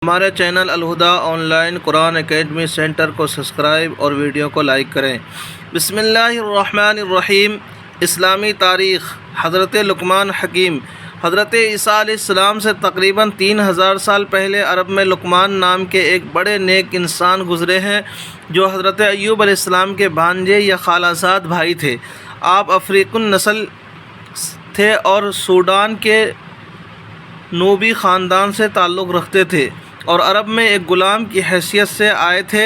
ہمارے channel Al-Huda online Quran academy center کو subscribe اور ویڈیو کو لائک کریں۔ بسم اللہ الرحمن الرحیم۔ اسلامی تاریخ۔ حضرت لقمان حکیم۔ حضرت عیسیٰ علیہ السلام سے تقریباً 3000 سال پہلے عرب میں لقمان نام کے ایک بڑے نیک انسان گزرے ہیں جو حضرت ایوب علیہ السلام کے بھانجے یا خالہ زاد بھائی تھے۔ آپ افریقی نسل تھے اور سوڈان کے نوبی خاندان سے تعلق رکھتے تھے اور عرب میں ایک غلام کی حیثیت سے آئے تھے،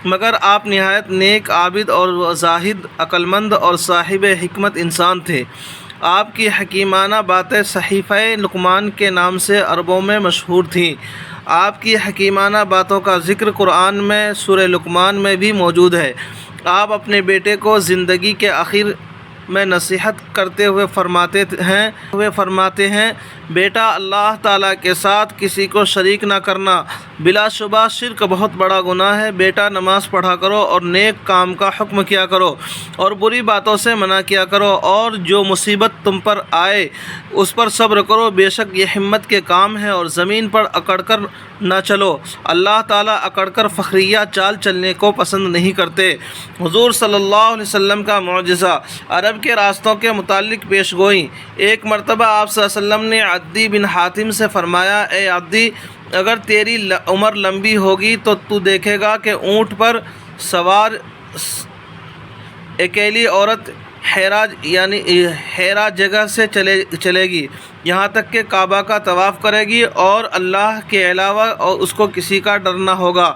مگر آپ نہایت نیک، عابد اور زاہد، عقلمند اور صاحب حکمت انسان تھے۔ آپ کی حکیمانہ باتیں صحیفہ لقمان کے نام سے عربوں میں مشہور تھیں۔ آپ کی حکیمانہ باتوں کا ذکر قرآن میں سورہ لقمان میں بھی موجود ہے۔ آپ اپنے بیٹے کو زندگی کے آخر میں نصیحت کرتے ہوئے فرماتے ہیں، بیٹا، اللہ تعالیٰ کے ساتھ کسی کو شریک نہ کرنا، بلا شبہ شرک بہت بڑا گناہ ہے۔ بیٹا، نماز پڑھا کرو اور نیک کام کا حکم کیا کرو اور بری باتوں سے منع کیا کرو، اور جو مصیبت تم پر آئے اس پر صبر کرو، بے شک یہ ہمت کے کام ہے، اور زمین پر اکڑ کر نہ چلو، اللہ تعالیٰ اکڑ کر فخریہ چال چلنے کو پسند نہیں کرتے۔ حضور صلی اللہ علیہ وسلم کا معجزہ۔ عرب کے راستوں کے متعلق پیش گوئی۔ ایک مرتبہ آپ صلی اللہ علیہ وسلم نے عدی بن حاتم سے فرمایا، اے عدی، اگر تیری عمر لمبی ہوگی تو تو دیکھے گا کہ اونٹ پر سوار اکیلی عورت حیرا جگہ سے چلے گی، یہاں تک کہ کعبہ کا طواف کرے گی، اور اللہ کے علاوہ اور اس کو کسی کا ڈر نہ ہوگا۔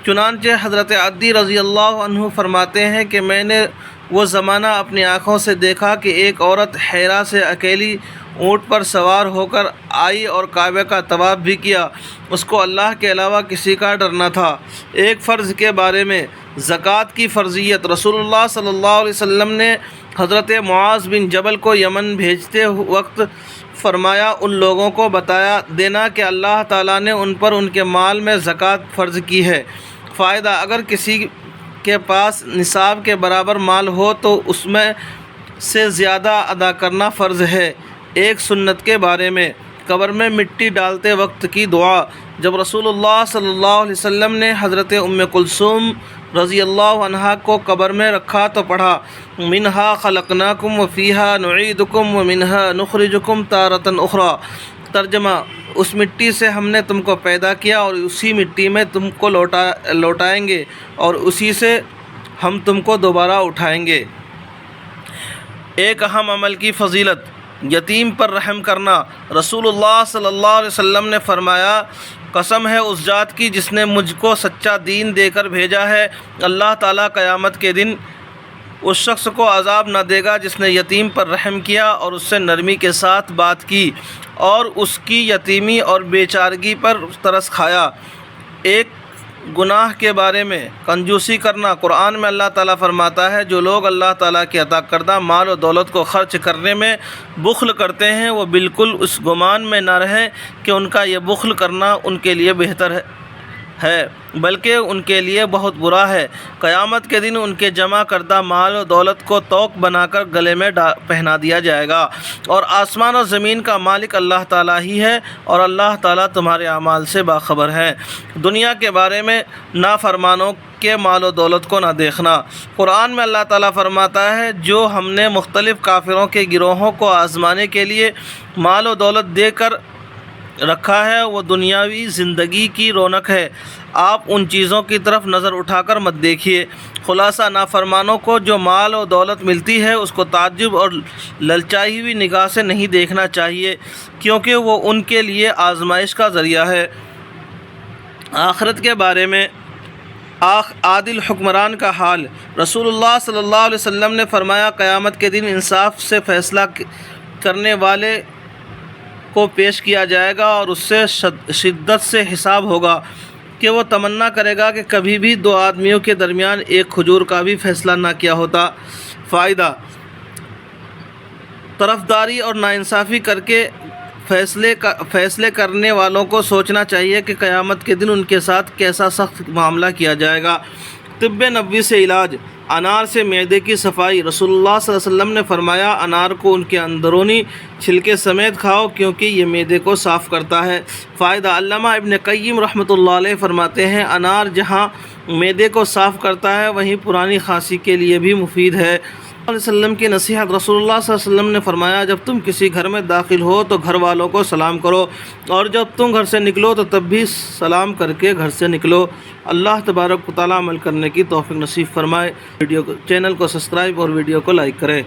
چنانچہ حضرت عدی رضی اللہ عنہ فرماتے ہیں کہ میں نے وہ زمانہ اپنی آنکھوں سے دیکھا کہ ایک عورت حیرا سے اکیلی اونٹ پر سوار ہو کر آئی اور کعبہ کا طواف بھی کیا، اس کو اللہ کے علاوہ کسی کا ڈر نہ تھا۔ ایک فرض کے بارے میں زکوٰۃ کی فرضیت۔ رسول اللہ صلی اللہ علیہ وسلم نے حضرت معاذ بن جبل کو یمن بھیجتے وقت فرمایا، ان لوگوں کو بتایا دینا کہ اللہ تعالیٰ نے ان پر ان کے مال میں زکوٰۃ فرض کی ہے۔ فائدہ: اگر کسی کے پاس نصاب کے برابر مال ہو تو اس میں سے زیادہ ادا کرنا فرض ہے۔ ایک سنت کے بارے میں قبر میں مٹی ڈالتے وقت کی دعا۔ جب رسول اللہ صلی اللہ علیہ وسلم نے حضرت ام کلثوم رضی اللہ عنہا کو قبر میں رکھا تو پڑھا، منہا خلقناکم وفیہا نعیدکم ومنہا نخرجکم تارۃ اخری۔ ترجمہ: اس مٹی سے ہم نے تم کو پیدا کیا اور اسی مٹی میں تم کو لوٹائیں گے اور اسی سے ہم تم کو دوبارہ اٹھائیں گے۔ ایک اہم عمل کی فضیلت۔ یتیم پر رحم کرنا۔ رسول اللہ صلی اللہ علیہ وسلم نے فرمایا، قسم ہے اس ذات کی جس نے مجھ کو سچا دین دے کر بھیجا ہے، اللہ تعالیٰ قیامت کے دن اس شخص کو عذاب نہ دے گا جس نے یتیم پر رحم کیا اور اس سے نرمی کے ساتھ بات کی اور اس کی یتیمی اور بیچارگی پر ترس کھایا۔ ایک گناہ کے بارے میں کنجوسی کرنا۔ قرآن میں اللہ تعالیٰ فرماتا ہے، جو لوگ اللہ تعالیٰ کی عطا کردہ مال و دولت کو خرچ کرنے میں بخل کرتے ہیں، وہ بالکل اس گمان میں نہ رہیں کہ ان کا یہ بخل کرنا ان کے لیے بہتر ہے، بلکہ ان کے لیے بہت برا ہے۔ قیامت کے دن ان کے جمع کردہ مال و دولت کو توق بنا کر گلے میں پہنا دیا جائے گا، اور آسمان و زمین کا مالک اللہ تعالیٰ ہی ہے، اور اللہ تعالیٰ تمہارے اعمال سے باخبر ہے۔ دنیا کے بارے میں نافرمانوں کے مال و دولت کو نہ دیکھنا۔ قرآن میں اللہ تعالیٰ فرماتا ہے، جو ہم نے مختلف کافروں کے گروہوں کو آزمانے کے لیے مال و دولت دے کر رکھا ہے وہ دنیاوی زندگی کی رونق ہے، آپ ان چیزوں کی طرف نظر اٹھا کر مت دیکھیے۔ خلاصہ: نافرمانوں کو جو مال و دولت ملتی ہے اس کو تعجب اور للچائی ہوئی نگاہ سے نہیں دیکھنا چاہیے، کیونکہ وہ ان کے لیے آزمائش کا ذریعہ ہے۔ آخرت کے بارے میں عادل حکمران کا حال۔ رسول اللہ صلی اللہ علیہ وسلم نے فرمایا، قیامت کے دن انصاف سے فیصلہ کرنے والے کو پیش کیا جائے گا اور اس سے شدت سے حساب ہوگا کہ وہ تمنا کرے گا کہ کبھی بھی دو آدمیوں کے درمیان ایک کھجور کا بھی فیصلہ نہ کیا ہوتا۔ فائدہ: طرفداری اور ناانصافی کر کے فیصلے کرنے والوں کو سوچنا چاہیے کہ قیامت کے دن ان کے ساتھ کیسا سخت معاملہ کیا جائے گا۔ طب نبوی سے علاج، انار سے معدے کی صفائی۔ رسول اللہ صلی اللہ علیہ وسلم نے فرمایا انار کو ان کے اندرونی چھلکے سمیت کھاؤ کیونکہ یہ معدے کو صاف کرتا ہے۔ فائدہ، علامہ ابن قیم رحمۃ اللہ علیہ فرماتے ہیں انار جہاں معدے کو صاف کرتا ہے وہیں پرانی کھانسی کے لیے بھی مفید ہے۔ علیہ وسلم کی نصیحت، رسول اللہ صلی اللہ علیہ وسلم نے فرمایا جب تم کسی گھر میں داخل ہو تو گھر والوں کو سلام کرو اور جب تم گھر سے نکلو تو تب بھی سلام کر کے گھر سے نکلو۔ اللہ تبارک و تعالیٰ عمل کرنے کی توفیق نصیب فرمائے۔ چینل کو سبسکرائب اور ویڈیو کو لائک کریں۔